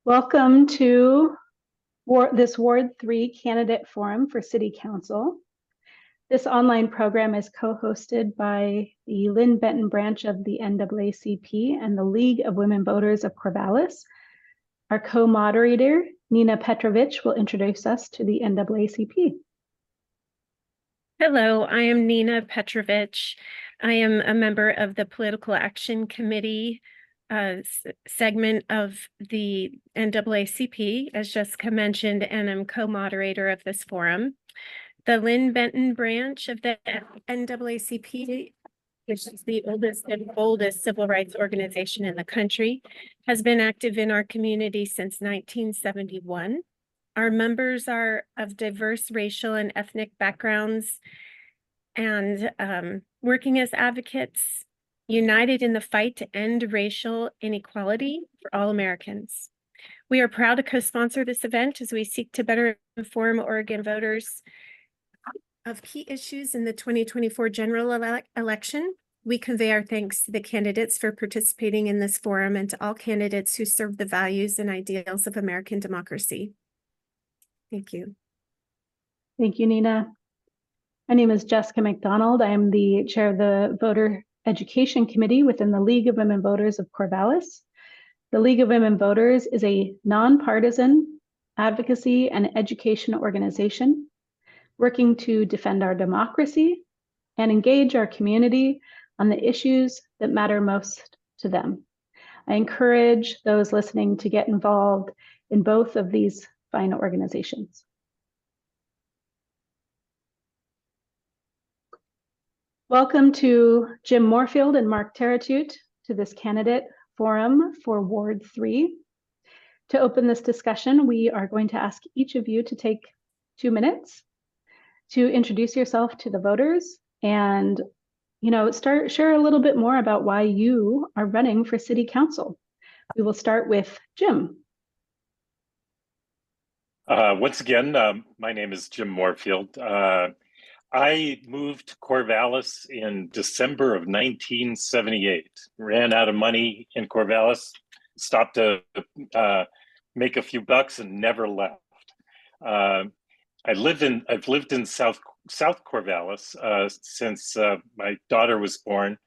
Welcome to this Ward 3 Candidate Forum for City Council. This online program is co-hosted by the Lynn Benton branch of the NAACP and the League of Women Voters of Corvallis. Our co-moderator, Nina Petrovich, will introduce us to the NAACP. Hello, I am Nina Petrovich. I am a member of the Political Action Committee segment of the NAACP, as Jessica mentioned, and I'm co-moderator of this forum. The Lynn Benton branch of the NAACP, which is the oldest and boldest civil rights organization in the country, has been active in our community since 1971. Our members are of diverse racial and ethnic backgrounds and working as advocates, united in the fight to end racial inequality for all Americans. We are proud to co-sponsor this event as we seek to better inform Oregon voters of key issues in the 2024 general election. We convey our thanks to the candidates for participating in this forum and to all candidates who serve the values and ideals of American democracy. Thank you. Thank you, Nina. My name is Jessica McDonald. I am the chair of the Voter Education Committee within the League of Women Voters of Corvallis. The League of Women Voters is a nonpartisan advocacy and education organization working to defend our democracy and engage our community on the issues that matter most to them. I encourage those listening to get involved in both of these fine organizations. Welcome to Jim Moorfield and Mark Terratute to this candidate forum for Ward 3. To open this discussion, we are going to ask each of you to take 2 minutes to introduce yourself to the voters and, share a little bit more about why you are running for city council. We will start with Jim. Once again, my name is Jim Moorfield. I moved to Corvallis in December of 1978, ran out of money in Corvallis, stopped to make a few bucks and never left. I've lived in South Corvallis since my daughter was born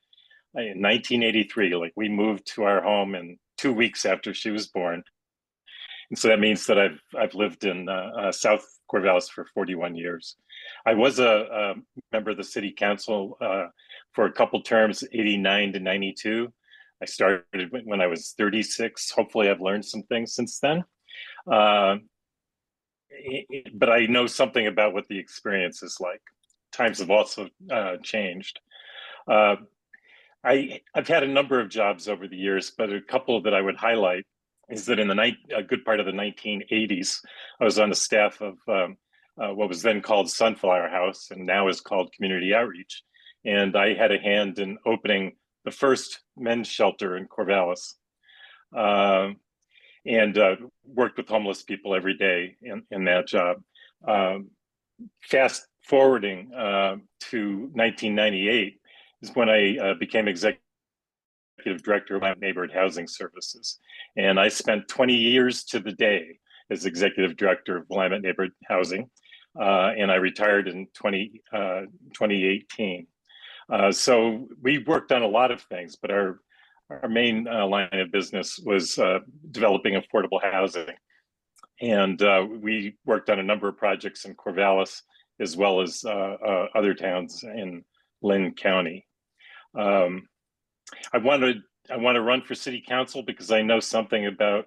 in 1983. Like, we moved to our home in 2 weeks after she was born. And so that means that I've lived in South Corvallis for 41 years. I was a member of the city council for a couple terms, 89 to 92. I started when I was 36. Hopefully I've learned some things since then. But I know something about what the experience is like. Times have also changed. I've had a number of jobs over the years, but a couple that I would highlight is that in a good part of the 1980s, I was on the staff of what was then called Sunflower House and now is called Community Outreach. And I had a hand in opening the first men's shelter in Corvallis and worked with homeless people every day in that job. Fast forwarding to 1998 is when I became executive director of Willamette Neighborhood Housing Services. And I spent 20 years to the day as executive director of Willamette Neighborhood Housing. And I retired in 2018. So we worked on a lot of things, but our main line of business was developing affordable housing. And we worked on a number of projects in Corvallis, as well as other towns in Lynn County. I want to run for city council because I know something about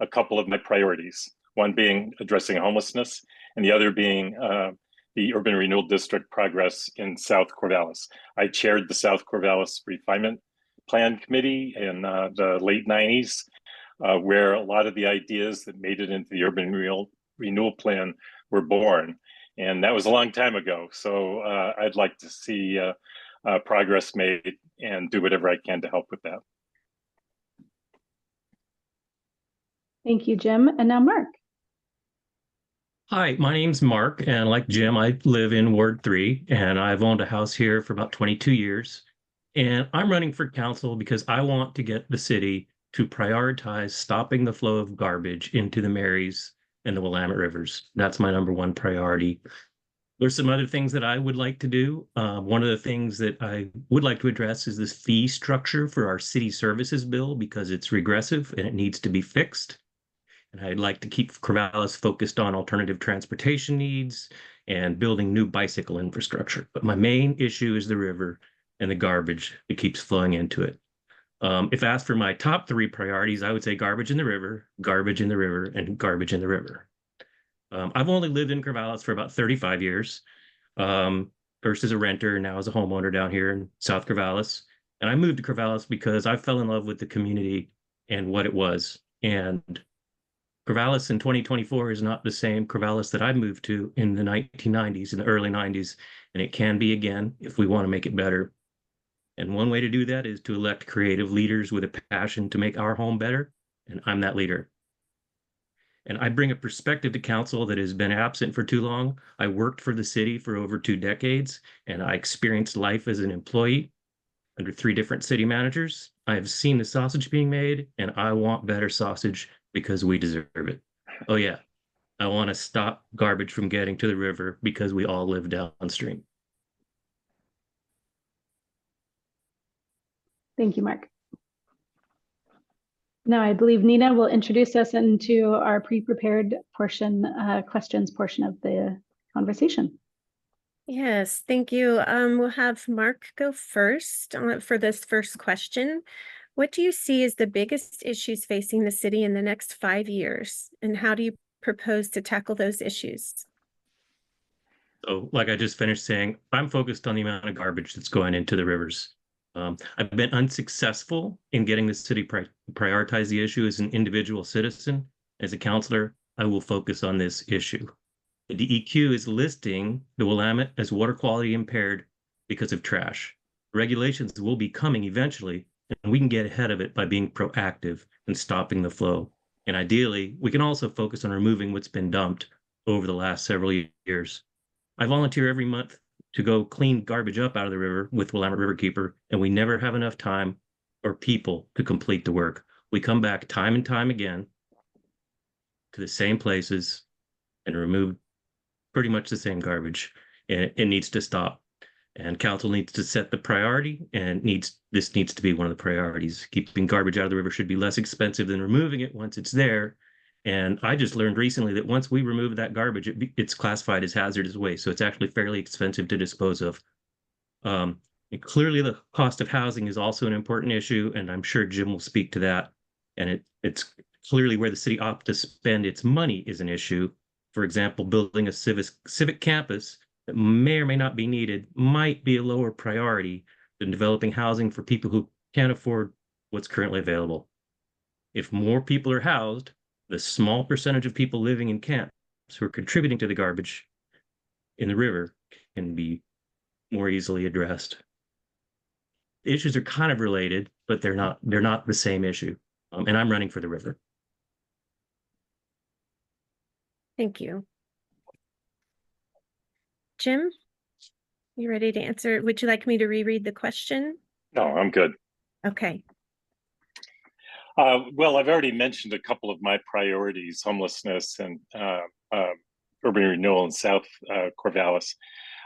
a couple of my priorities. One being addressing homelessness, and the other being the Urban Renewal District progress in South Corvallis. I chaired the South Corvallis Refinement Plan Committee in the late 90s, where a lot of the ideas that made it into the Urban Renewal Plan were born. And that was a long time ago. So I'd like to see progress made and do whatever I can to help with that. Thank you, Jim. And now Mark. Hi, my name's Mark, and like Jim, I live in Ward 3, and I've owned a house here for about 22 years. And I'm running for council because I want to get the city to prioritize stopping the flow of garbage into the Marys and the Willamette rivers. That's my number one priority. There's some other things that I would like to do. One of the things that I would like to address is this fee structure for our city services bill because it's regressive and it needs to be fixed. And I'd like to keep Corvallis focused on alternative transportation needs and building new bicycle infrastructure. But my main issue is the river and the garbage that keeps flowing into it. If asked for my top three priorities, I would say garbage in the river, garbage in the river, and garbage in the river. I've only lived in Corvallis for about 35 years. First as a renter, now as a homeowner down here in South Corvallis. And I moved to Corvallis because I fell in love with the community and what it was. And Corvallis in 2024 is not the same Corvallis that I moved to in the 1990s, in the early 90s. And it can be again if we want to make it better. And one way to do that is to elect creative leaders with a passion to make our home better. And I'm that leader. And I bring a perspective to council that has been absent for too long. I worked for the city for over 2 decades, and I experienced life as an employee under 3 different city managers. I have seen the sausage being made, and I want better sausage because we deserve it. Oh yeah, I want to stop garbage from getting to the river because we all live downstream. Thank you, Mark. Now, I believe Nina will introduce us into our pre-prepared portion, questions portion of the conversation. Yes, thank you. We'll have Mark go first for this first question. What do you see as the biggest issues facing the city in the next 5 years? And how do you propose to tackle those issues? So like I just finished saying, I'm focused on the amount of garbage that's going into the rivers. I've been unsuccessful in getting the city prioritize the issue as an individual citizen. As a counselor, I will focus on this issue. The DEQ is listing the Willamette as water quality impaired because of trash. Regulations will be coming eventually, and we can get ahead of it by being proactive and stopping the flow. And ideally, we can also focus on removing what's been dumped over the last several years. I volunteer every month to go clean garbage up out of the river with Willamette Riverkeeper, and we never have enough time or people to complete the work. We come back time and time again to the same places and remove pretty much the same garbage, and it needs to stop. And council needs to set the priority, and this needs to be one of the priorities. Keeping garbage out of the river should be less expensive than removing it once it's there. And I just learned recently that once we remove that garbage, it's classified as hazardous waste. So it's actually fairly expensive to dispose of. And clearly, the cost of housing is also an important issue, and I'm sure Jim will speak to that. And it's clearly where the city opts to spend its money is an issue. For example, building a civic campus that may or may not be needed might be a lower priority than developing housing for people who can't afford what's currently available. If more people are housed, the small percentage of people living in camps who are contributing to the garbage in the river can be more easily addressed. The issues are kind of related, but they're not the same issue. And I'm running for the river. Thank you. Jim, you ready to answer? Would you like me to reread the question? No, I'm good. Okay. Well, I've already mentioned a couple of my priorities, homelessness and urban renewal in South Corvallis.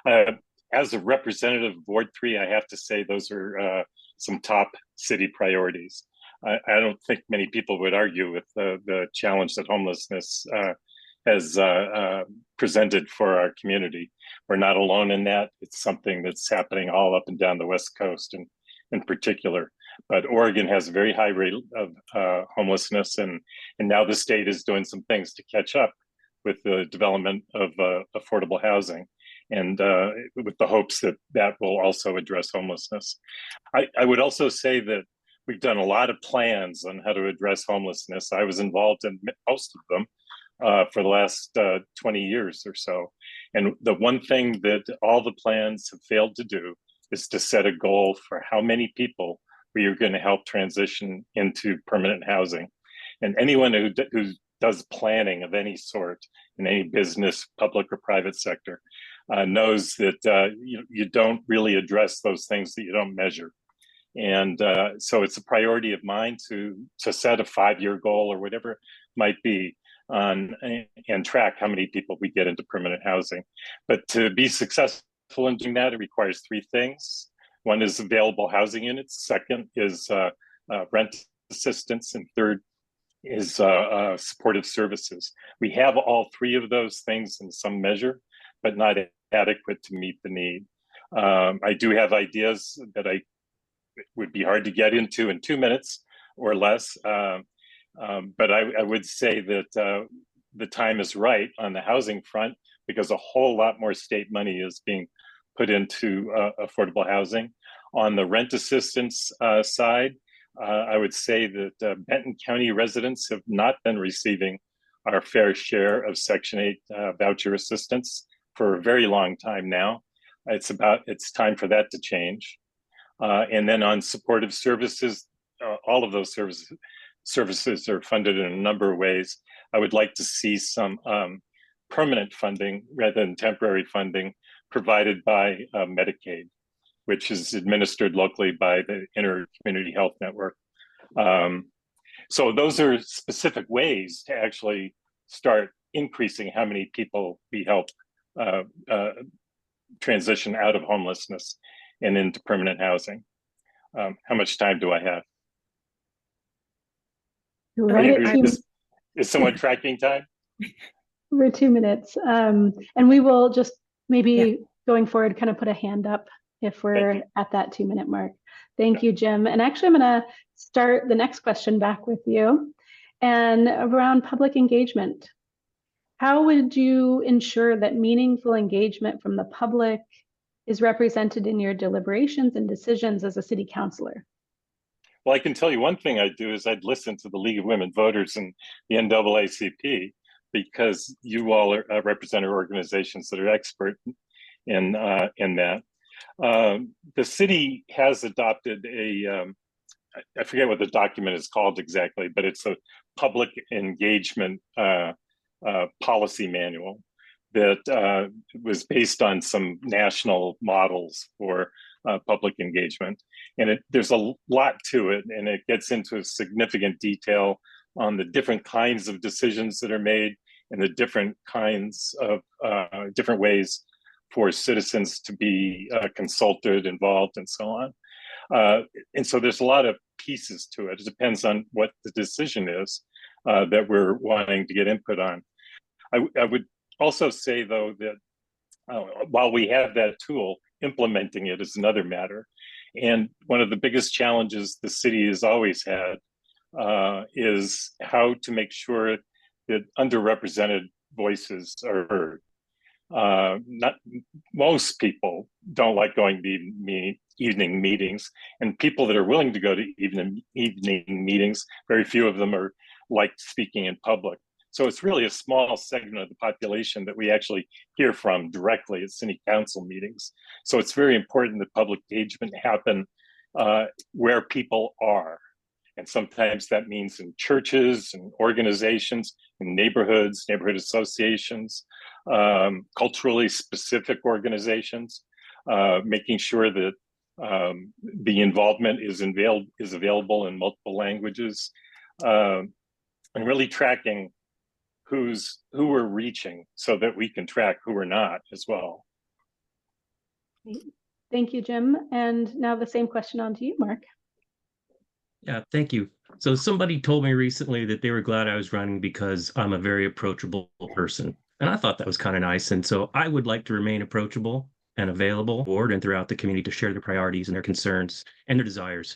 As a representative of Ward 3, I have to say those are some top city priorities. I don't think many people would argue with the challenge that homelessness has presented for our community. We're not alone in that. It's something that's happening all up and down the West Coast and in particular. But Oregon has a very high rate of homelessness, and now the state is doing some things to catch up with the development of affordable housing, and with the hopes that that will also address homelessness. I would also say that we've done a lot of plans on how to address homelessness. I was involved in most of them for the last 20 years or so. And the one thing that all the plans have failed to do is to set a goal for how many people we are going to help transition into permanent housing. And anyone who does planning of any sort in any business, public or private sector, knows that you don't really address those things that you don't measure. And so it's a priority of mine to set a 5-year goal or whatever it might be on and track how many people we get into permanent housing. But to be successful in doing that, it requires 3 things. One is available housing units. Second is rent assistance. And third is supportive services. We have all 3 of those things in some measure, but not adequate to meet the need. I do have ideas that would be hard to get into in 2 minutes or less. But I would say that the time is right on the housing front because a whole lot more state money is being put into affordable housing. On the rent assistance side, I would say that Benton County residents have not been receiving our fair share of Section 8 voucher assistance for a very long time now. It's time for that to change. And then on supportive services, all of those services are funded in a number of ways. I would like to see some permanent funding rather than temporary funding provided by Medicaid, which is administered locally by the Inter-Community Health Network. So those are specific ways to actually start increasing how many people we help transition out of homelessness and into permanent housing. How much time do I have? Is someone tracking time? Over 2 minutes. And we will just maybe going forward kind of put a hand up if we're at that 2-minute mark. Thank you, Jim. And actually, I'm going to start the next question back with you and around public engagement. How would you ensure that meaningful engagement from the public is represented in your deliberations and decisions as a city councilor? Well, I can tell you one thing I'd do is I'd listen to the League of Women Voters and the NAACP, because you all are represent organizations that are expert in that. The city has adopted I forget what the document is called exactly, but it's a public engagement policy manual that was based on some national models for public engagement. And there's a lot to it, and it gets into significant detail on the different kinds of decisions that are made and the different kinds of different ways for citizens to be consulted, involved, and so on. And so there's a lot of pieces to it. It depends on what the decision is that we're wanting to get input on. I would also say, though, that while we have that tool, implementing it is another matter. And one of the biggest challenges the city has always had is how to make sure that underrepresented voices are heard. Most people don't like going to evening meetings, and people that are willing to go to evening meetings, very few of them are like speaking in public. So it's really a small segment of the population that we actually hear from directly at city council meetings. So it's very important that public engagement happen where people are. And sometimes that means in churches and organizations, in neighborhoods, neighborhood associations, culturally specific organizations, making sure that the involvement is available in multiple languages, and really tracking who we're reaching so that we can track who we're not as well. Thank you, Jim. And now the same question on to you, Mark. Yeah, thank you. So somebody told me recently that they were glad I was running because I'm a very approachable person. And I thought that was kind of nice. And so I would like to remain approachable and available board and throughout the community to share their priorities and their concerns and their desires.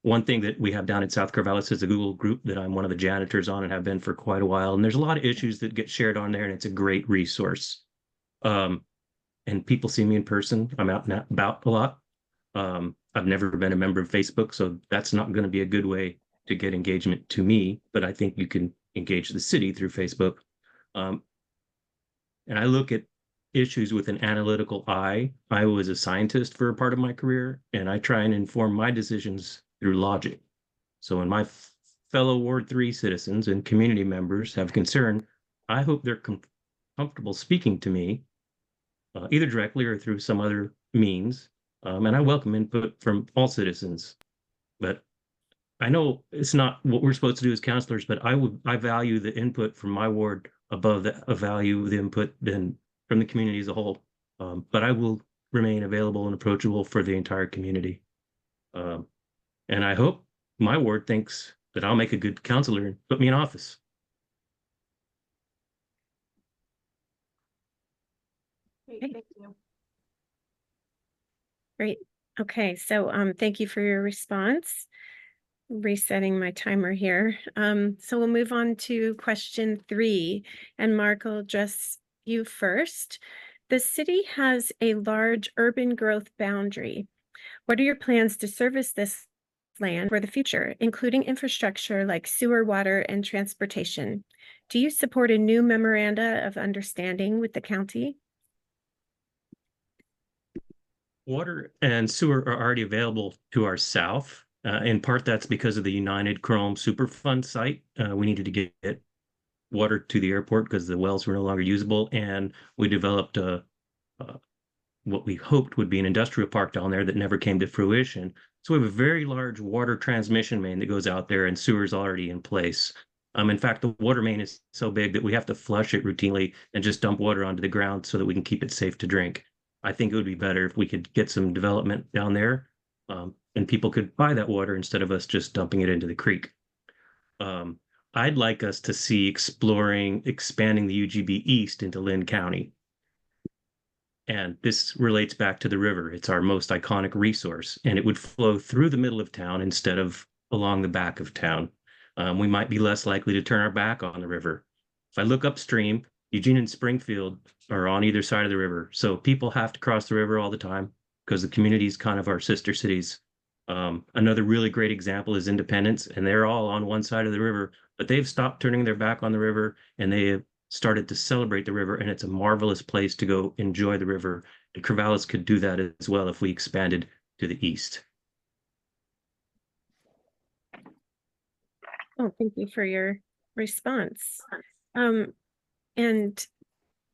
One thing that we have down in South Corvallis is a Google group that I'm one of the janitors on and have been for quite a while. And there's a lot of issues that get shared on there, and it's a great resource. And people see me in person. I'm out and about a lot. I've never been a member of Facebook, so that's not going to be a good way to get engagement to me, but I think you can engage the city through Facebook. And I look at issues with an analytical eye. I was a scientist for a part of my career, and I try and inform my decisions through logic. So when my fellow Ward 3 citizens and community members have concern, I hope they're comfortable speaking to me, either directly or through some other means. And I welcome input from all citizens. But I know it's not what we're supposed to do as counselors, but I value the input from my ward above the value the input then from the community as a whole. But I will remain available and approachable for the entire community. And I hope my ward thinks that I'll make a good counselor and put me in office. Great, thank you. Great. Okay, so thank you for your response. Resetting my timer here. So we'll move on to question 3, and Mark, I'll address you first. The city has a large urban growth boundary. What are your plans to service this land for the future, including infrastructure like sewer, water, and transportation? Do you support a new memoranda of understanding with the county? Water and sewer are already available to our south. In part, that's because of the United Chrome Superfund site. We needed to get water to the airport because the wells were no longer usable, and we developed what we hoped would be an industrial park down there that never came to fruition. So we have a very large water transmission main that goes out there, and sewer's already in place. In fact, the water main is so big that we have to flush it routinely and just dump water onto the ground so that we can keep it safe to drink. I think it would be better if we could get some development down there, and people could buy that water instead of us just dumping it into the creek. I'd like us to see expanding the UGB East into Lynn County. And this relates back to the river. It's our most iconic resource, and it would flow through the middle of town instead of along the back of town. We might be less likely to turn our back on the river. If I look upstream, Eugene and Springfield are on either side of the river. So people have to cross the river all the time because the communities kind of are sister cities. Another really great example is Independence, and they're all on one side of the river, but they've stopped turning their back on the river, and they have started to celebrate the river, and it's a marvelous place to go enjoy the river. And Corvallis could do that as well if we expanded to the east. Oh, thank you for your response. And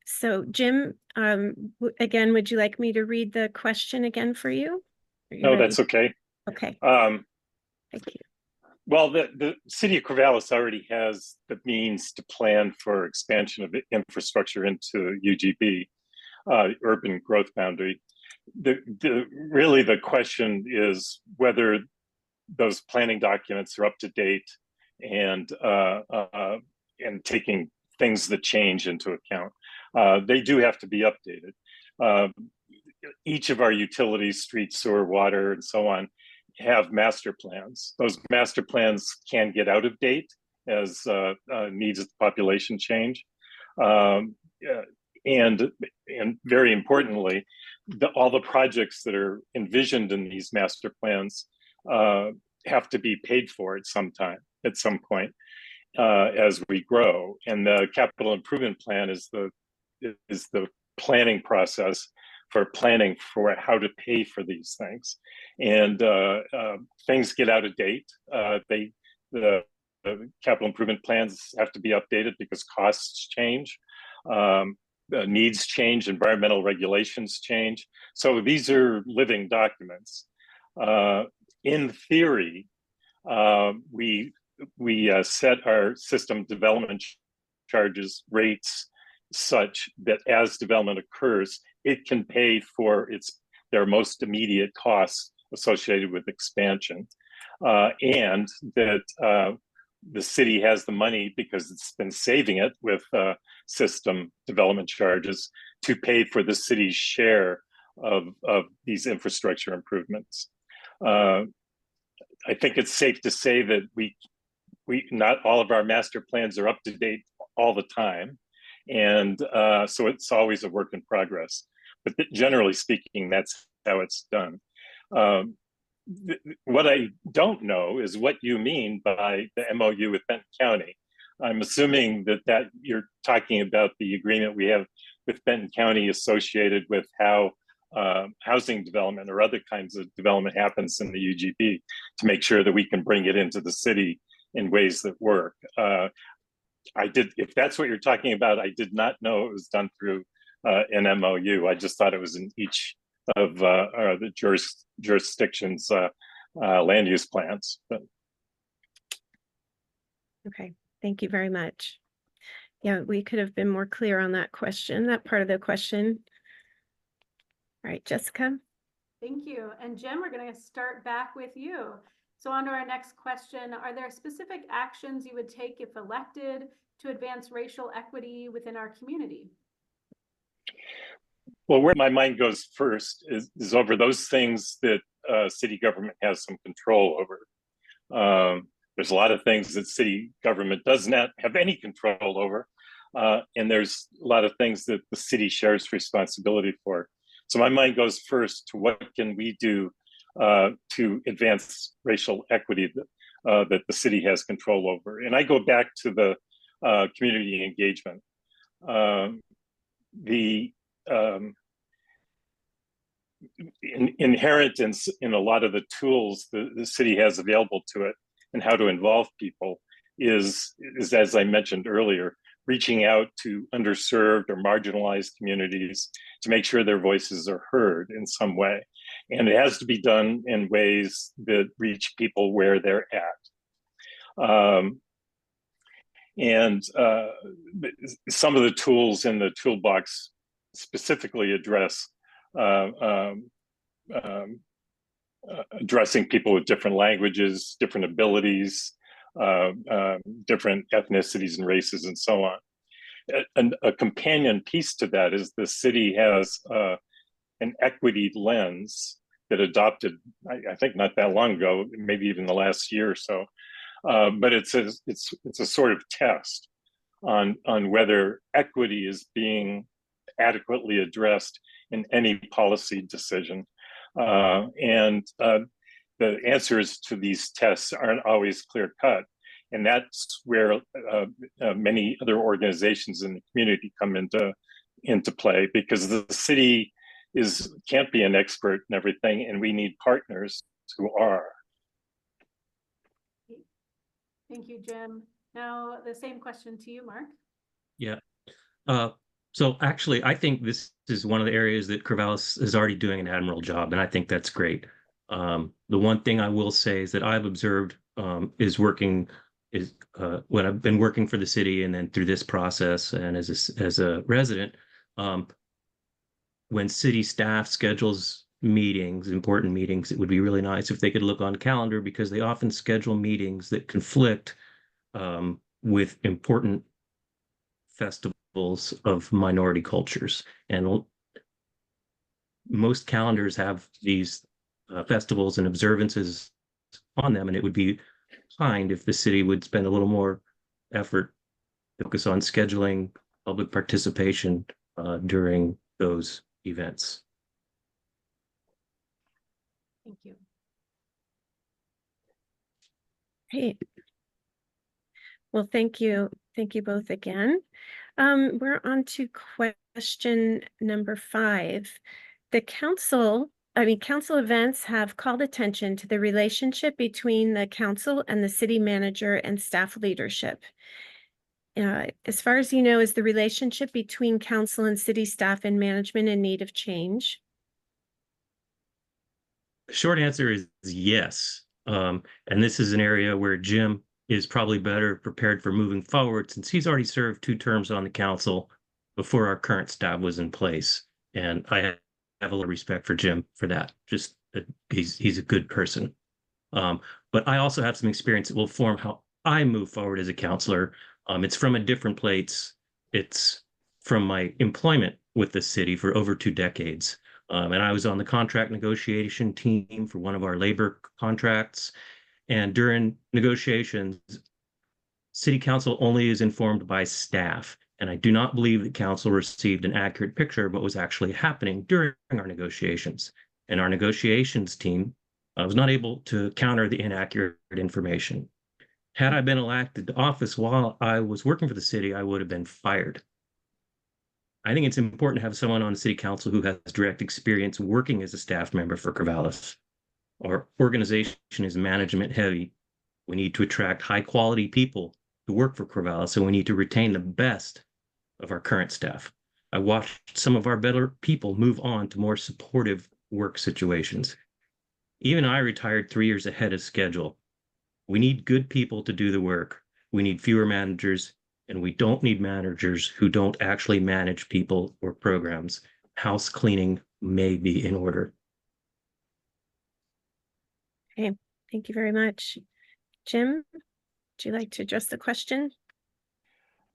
so Jim, again, would you like me to read the question again for you? No, ready? that's okay. Okay, thank you. Well, the city of Corvallis already has the means to plan for expansion of infrastructure into UGB, urban growth boundary. Really the question is whether those planning documents are up to date and taking things that change into account. They do have to be updated. Each of our utilities, street, sewer, water, and so on, have master plans. Those master plans can get out of date as needs of the population change. And very importantly, all the projects that are envisioned in these master plans have to be paid for at some point as we grow. And the capital improvement plan is the planning process for planning for how to pay for these things. And things get out of date. The capital improvement plans have to be updated because costs change, needs change, environmental regulations change. So these are living documents. In theory, we set our system development charges rates such that as development occurs, it can pay for their most immediate costs associated with expansion, and that the city has the money because it's been saving it with system development charges to pay for the city's share of these infrastructure improvements. I think it's safe to say that we not all of our master plans are up to date all the time. And so it's always a work in progress. But generally speaking, that's how it's done. What I don't know is what you mean by the MOU with Benton County. I'm assuming that you're talking about the agreement we have with Benton County associated with how housing development or other kinds of development happens in the UGB to make sure that we can bring it into the city in ways that work. If that's what you're talking about, I did not know it was done through an MOU. I just thought it was in each of the jurisdictions land use plans. But Okay, thank you very much. Yeah, we could have been more clear on that question, that part of the question. All right, Jessica. Thank you. And Jim, we're going to start back with you. So on to our next question. Are there specific actions you would take if elected to advance racial equity within our community? well, where my mind goes first is over those things that city government has some control over. There's a lot of things that city government does not have any control over. And there's a lot of things that the city shares responsibility for. So my mind goes first to what can we do to advance racial equity that the city has control over. And I go back to the community engagement. Inherent in a lot of the tools the city has available to it and how to involve people is, as I mentioned earlier, reaching out to underserved or marginalized communities to make sure their voices are heard in some way. And it has to be done in ways that reach people where they're at. And some of the tools in the toolbox specifically address addressing people with different languages, different abilities, different ethnicities and races, and so on. A companion piece to that is the city has an equity lens that adopted, I think, not that long ago, maybe even the last year or so. But it's a sort of test on whether equity is being adequately addressed in any policy decision. And the answers to these tests aren't always clear cut. And that's where many other organizations in the community come into play, because the city can't be an expert in everything, and we need partners who are. Thank you, Jim. Now, the same question to you, Mark. Yeah. So actually, I think this is one of the areas that Corvallis is already doing an admirable job, and I think that's great. The one thing I will say is that I've observed when I've been working for the city and then through this process and as a resident, when city staff schedules meetings, important meetings, it would be really nice if they could look on calendar, because they often schedule meetings that conflict with important festivals of minority cultures. And most calendars have these festivals and observances on them, and it would be kind if the city would spend a little more effort, focus on scheduling public participation during those events. Thank you. Hey. Well, thank you. Thank you both again. We're on to question number 5. The council events have called attention to the relationship between the council and the city manager and staff leadership. As far as you know, is the relationship between council and city staff and management in need of change? The short answer is yes. And this is an area where Jim is probably better prepared for moving forward, since he's already served 2 terms on the council before our current staff was in place. And I have a little respect for Jim for that. Just he's a good person. But I also have some experience that will form how I move forward as a counselor. It's from a different place. It's from my employment with the city for over 2 decades. And I was on the contract negotiation team for one of our labor contracts. And during negotiations, city council only is informed by staff. And I do not believe that council received an accurate picture of what was actually happening during our negotiations. And our negotiations team was not able to counter the inaccurate information. Had I been elected to office while I was working for the city, I would have been fired. I think it's important to have someone on the city council who has direct experience working as a staff member for Corvallis. Our organization is management heavy. We need to attract high quality people to work for Corvallis, and we need to retain the best of our current staff. I watched some of our better people move on to more supportive work situations. Even I retired 3 years ahead of schedule. We need good people to do the work. We need fewer managers, and we don't need managers who don't actually manage people or programs. House cleaning may be in order. Okay, thank you very much. Jim, would you like to address the question?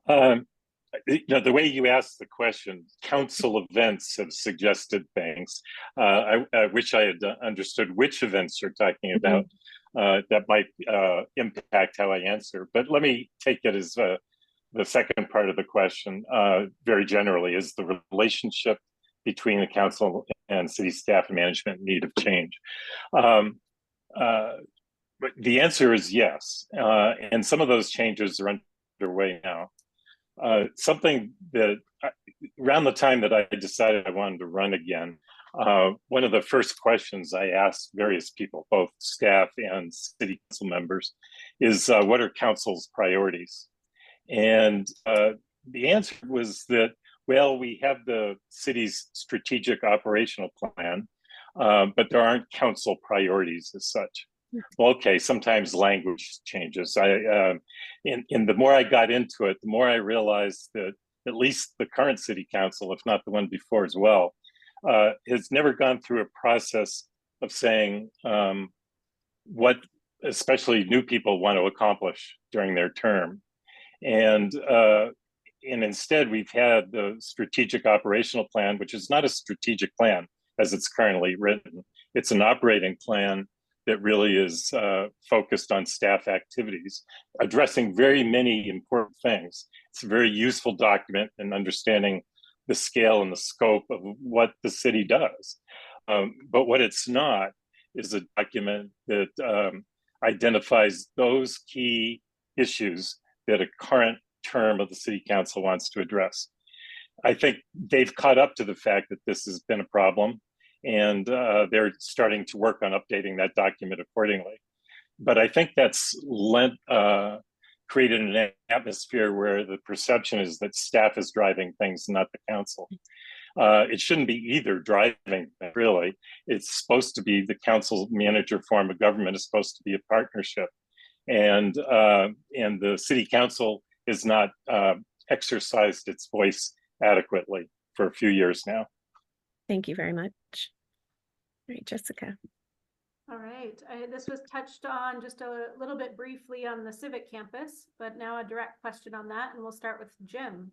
The way you asked the question, council events have suggested things. I wish I had understood which events you're talking about. That might impact how I answer. But let me take it as the second part of the question, very generally, is the relationship between the council and city staff and management in need of change. But the answer is yes. And some of those changes are underway now. Something that around the time that I decided I wanted to run again, one of the first questions I asked various people, both staff and city council members, is what are council's priorities? And the answer was that, well, we have the city's strategic operational plan, but there aren't council priorities as such. Well, okay, sometimes language changes. And the more I got into it, the more I realized that at least the current city council, if not the one before as well, has never gone through a process of saying what especially new people want to accomplish during their term. And instead, we've had the strategic operational plan, which is not a strategic plan as it's currently written. It's an operating plan that really is focused on staff activities, addressing very many important things. It's a very useful document in understanding the scale and the scope of what the city does. But what it's not is a document that identifies those key issues that a current term of the city council wants to address. I think they've caught up to the fact that this has been a problem, and they're starting to work on updating that document accordingly. But I think that's created an atmosphere where the perception is that staff is driving things, not the council. It shouldn't be either driving, really. It's supposed to be the council manager form of government is supposed to be a partnership. And the city council has not exercised its voice adequately for a few years now. Thank you very much. All right, Jessica. All right, this was touched on just a little bit briefly on the civic campus, but now a direct question on that, and we'll start with Jim.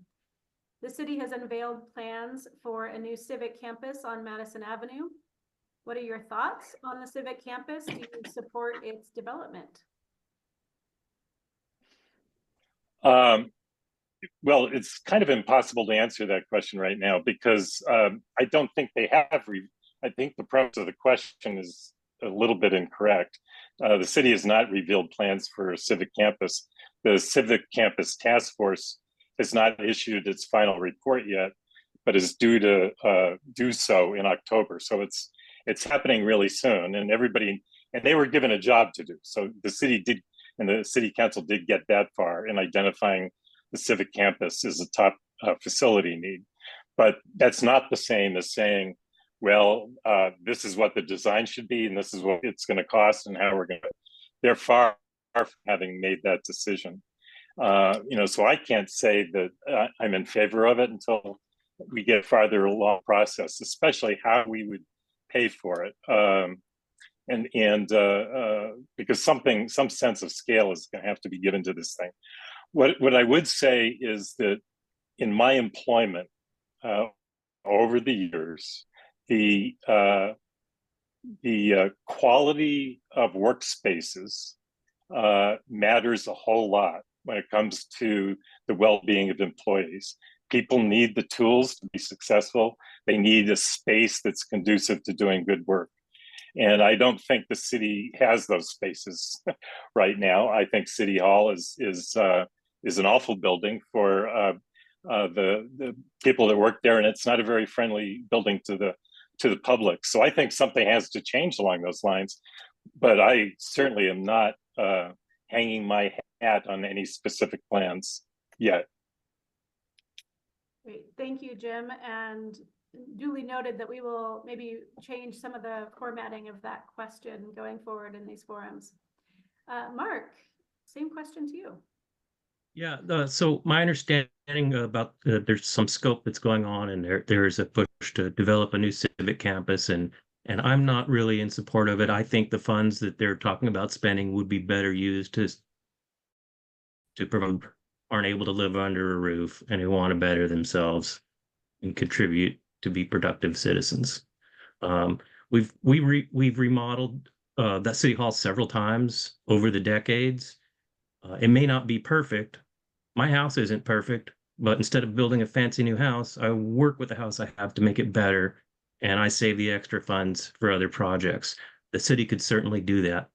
The city has unveiled plans for a new civic campus on Madison Avenue. What are your thoughts on the civic campus? Do you support its development? Well, it's kind of impossible to answer that question right now because I don't think they have. I think the premise of the question is a little bit incorrect. The city has not revealed plans for a civic campus. The civic campus task force has not issued its final report yet, but is due to do so in October. So it's happening really soon, and they were given a job to do. So the city did, and the city council did get that far in identifying the civic campus as a top facility need. But that's not the same as saying, well, this is what the design should be, and this is what it's going to cost, and how we're going to. They're far from having made that decision. So I can't say that I'm in favor of it until we get farther along the process, especially how we would pay for it. Because some sense of scale is going to have to be given to this thing. What I would say is that in my employment over the years, the quality of workspaces matters a whole lot when it comes to the well-being of employees. People need the tools to be successful. They need a space that's conducive to doing good work. And I don't think the city has those spaces right now. I think City Hall is an awful building for the people that work there, and it's not a very friendly building to the public. So I think something has to change along those lines. But I certainly am not hanging my hat on any specific plans yet. Great. Thank you, Jim. And duly noted that we will maybe change some of the formatting of that question going forward in these forums. Mark, same question to you. Yeah, so my understanding about there's some scope that's going on, and there is a push to develop a new civic campus, and I'm not really in support of it. I think the funds that they're talking about spending would be better used to promote aren't able to live under a roof and who want to better themselves and contribute to be productive citizens. We've remodeled that city hall several times over the decades. It may not be perfect. My house isn't perfect, but instead of building a fancy new house, I work with the house I have to make it better, and I save the extra funds for other projects. The city could certainly do that.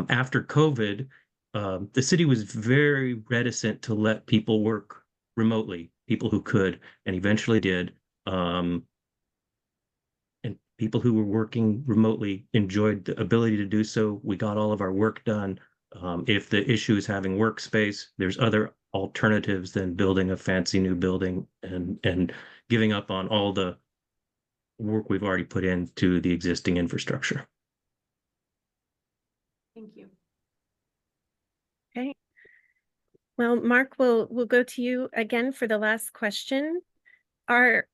After COVID, the city was very reticent to let people work remotely, people who could, and eventually did. And people who were working remotely enjoyed the ability to do so. We got all of our work done. If the issue is having workspace, there's other alternatives than building a fancy new building and giving up on all the work we've already put into the existing infrastructure. Thank you. Okay. Well, Mark, we'll go to you again for the last question. Are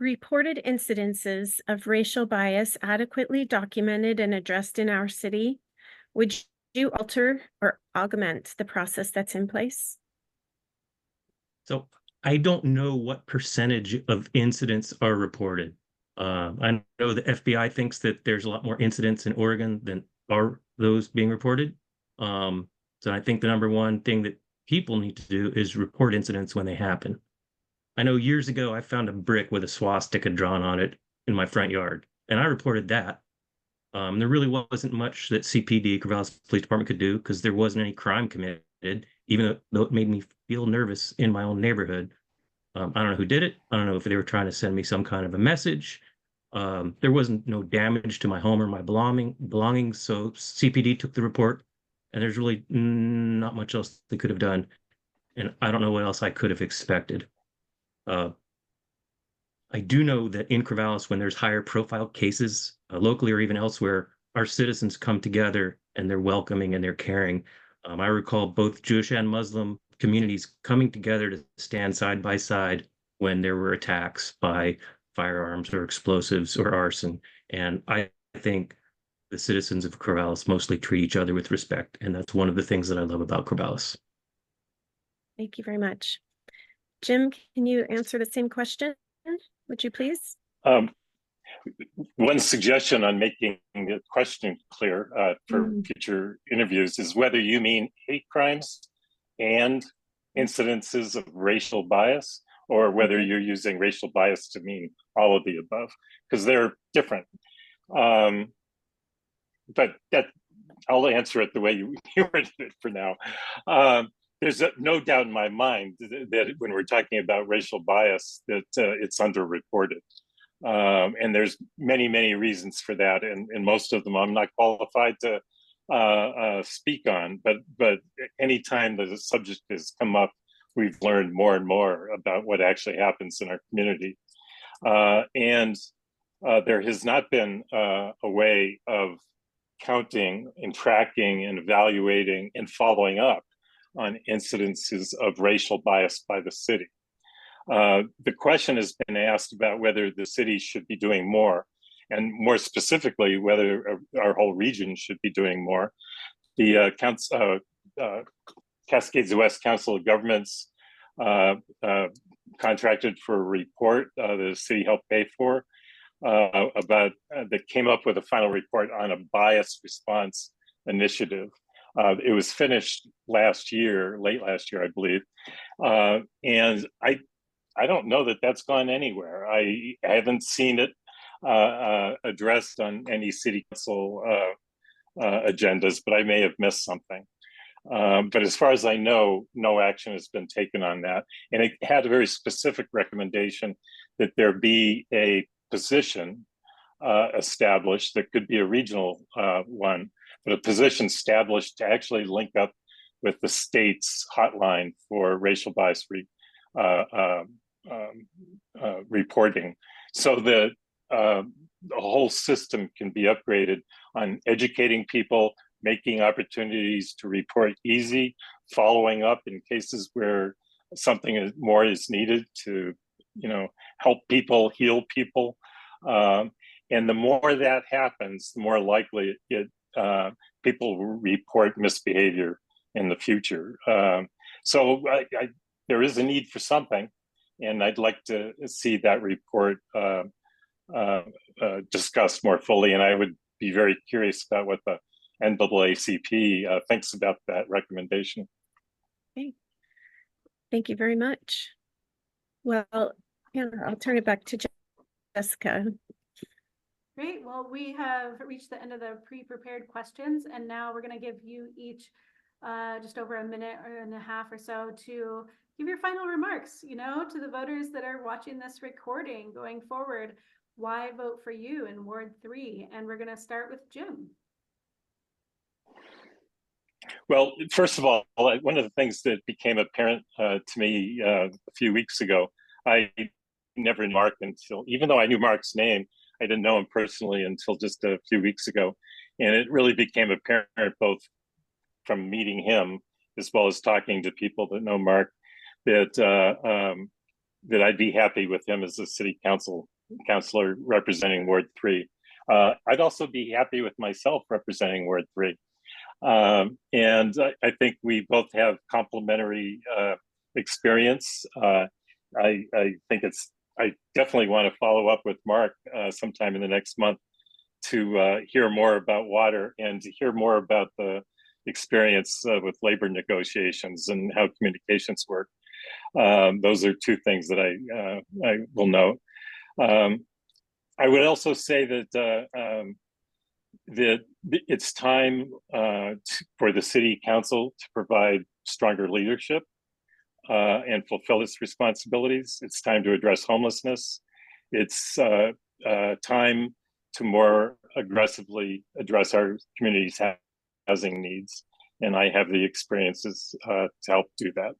reported incidences of racial bias adequately documented and addressed in our city? Would you alter or augment the process that's in place? So I don't know what percentage of incidents are reported. I know the FBI thinks that there's a lot more incidents in Oregon than are those being reported. So I think the number one thing that people need to do is report incidents when they happen. I know years ago I found a brick with a swastika drawn on it in my front yard, and I reported that. There really wasn't much that CPD, Corvallis Police Department, could do because there wasn't any crime committed, even though it made me feel nervous in my own neighborhood. I don't know who did it. I don't know if they were trying to send me some kind of a message. There wasn't no damage to my home or my belongings, so CPD took the report, and there's really not much else they could have done. And I don't know what else I could have expected. I do know that in Corvallis, when there's higher profile cases, locally or even elsewhere, our citizens come together and they're welcoming and they're caring. I recall both Jewish and Muslim communities coming together to stand side by side when there were attacks by firearms or explosives or arson. And I think the citizens of Corvallis mostly treat each other with respect. And that's one of the things that I love about Corvallis. Thank you very much. Jim, can you answer the same question? Would you please? One suggestion on making the question clear for future interviews is whether you mean hate crimes and incidences of racial bias, or whether you're using racial bias to mean all of the above, because they're different. But that I'll answer it the way you worded it for now. There's no doubt in my mind that when we're talking about racial bias, that it's underreported. And there's many reasons for that, and most of them I'm not qualified to speak on. But anytime that the subject has come up, we've learned more and more about what actually happens in our community. And there has not been a way of counting and tracking and evaluating and following up on incidences of racial bias by the city. The question has been asked about whether the city should be doing more, and more specifically, whether our whole region should be doing more. The Cascades West Council of Governments contracted for a report the city helped pay for that came up with a final report on a bias response initiative. It was finished late last year, I believe. And I don't know that that's gone anywhere. I haven't seen it addressed on any city council agendas, but I may have missed something. But as far as I know, no action has been taken on that. And it had a very specific recommendation that there be a position established that could be a regional one, but a position established to actually link up with the state's hotline for racial bias reporting, so that the whole system can be upgraded on educating people, making opportunities to report easy, following up in cases where something more is needed to, help people, heal people. And the more that happens, the more likely people will report misbehavior in the future. So there is a need for something, and I'd like to see that report discussed more fully. And I would be very curious about what the NAACP thinks about that recommendation. Okay. Thank you very much. Well, yeah, I'll turn it back to Jessica. Great. Well, we have reached the end of the pre-prepared questions, and now we're going to give you each just over a minute and a half or so to give your final remarks, to the voters that are watching this recording going forward. Why vote for you in Ward 3? And we're going to start with Jim. Well, first of all, one of the things that became apparent to me a few weeks ago, I never knew Mark until, even though I knew Mark's name, I didn't know him personally until just a few weeks ago. And it really became apparent both from meeting him as well as talking to people that know Mark that that I'd be happy with him as a city councilor representing Ward 3. I'd also be happy with myself representing Ward 3. And I think we both have complementary experience. I think I definitely want to follow up with Mark sometime in the next month to hear more about water and to hear more about the experience with labor negotiations and how communications work. Those are two things that I will note. I would also say that that it's time for the city council to provide stronger leadership and fulfill its responsibilities. It's time to address homelessness. It's time to more aggressively address our community's housing needs. And I have the experiences to help do that.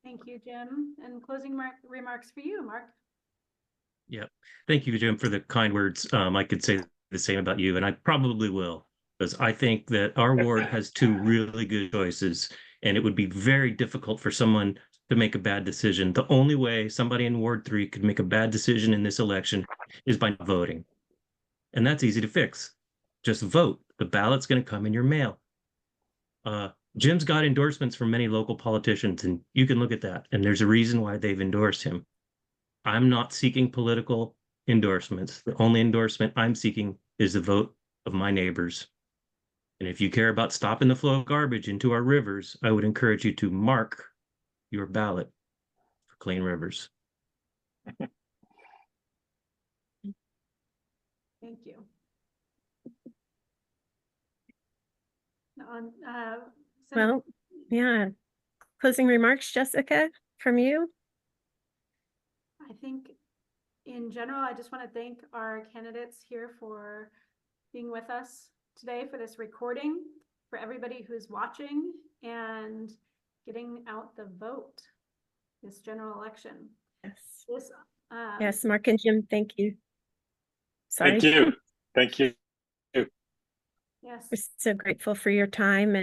Thank you, Jim. And closing remarks for you, Mark. Yeah, thank you, Jim, for the kind words. I could say the same about you, and I probably will, because I think that our ward has two really good choices, and it would be very difficult for someone to make a bad decision. The only way somebody in Ward 3 could make a bad decision in this election is by not voting. And that's easy to fix. Just vote. The ballot's going to come in your mail. Jim's got endorsements from many local politicians, and you can look at that, and there's a reason why they've endorsed him. I'm not seeking political endorsements. The only endorsement I'm seeking is the vote of my neighbors. And if you care about stopping the flow of garbage into our rivers, I would encourage you to mark your ballot for clean rivers. Thank you. Well, yeah. Closing remarks, Jessica, from you? I think in general, I just want to thank our candidates here for being with us today for this recording, for everybody who's watching and getting out the vote this general election. Yes. Yes, Mark and Jim, thank you. Sorry. Thank you. Thank you. Yes. We're so grateful for your time,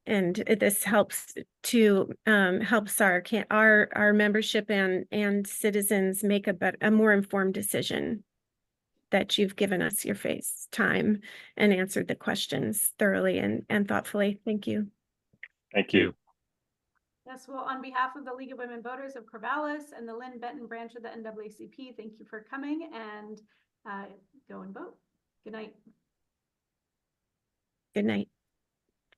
and this helps to helps our membership and citizens make a more informed decision, that you've given us your time and answered the questions thoroughly and thoughtfully. Thank you. Thank you. Yes, well, on behalf of the League of Women Voters of Corvallis and the Lynn Benton branch of the NAACP, thank you for coming, and go and vote. Good night. Good night.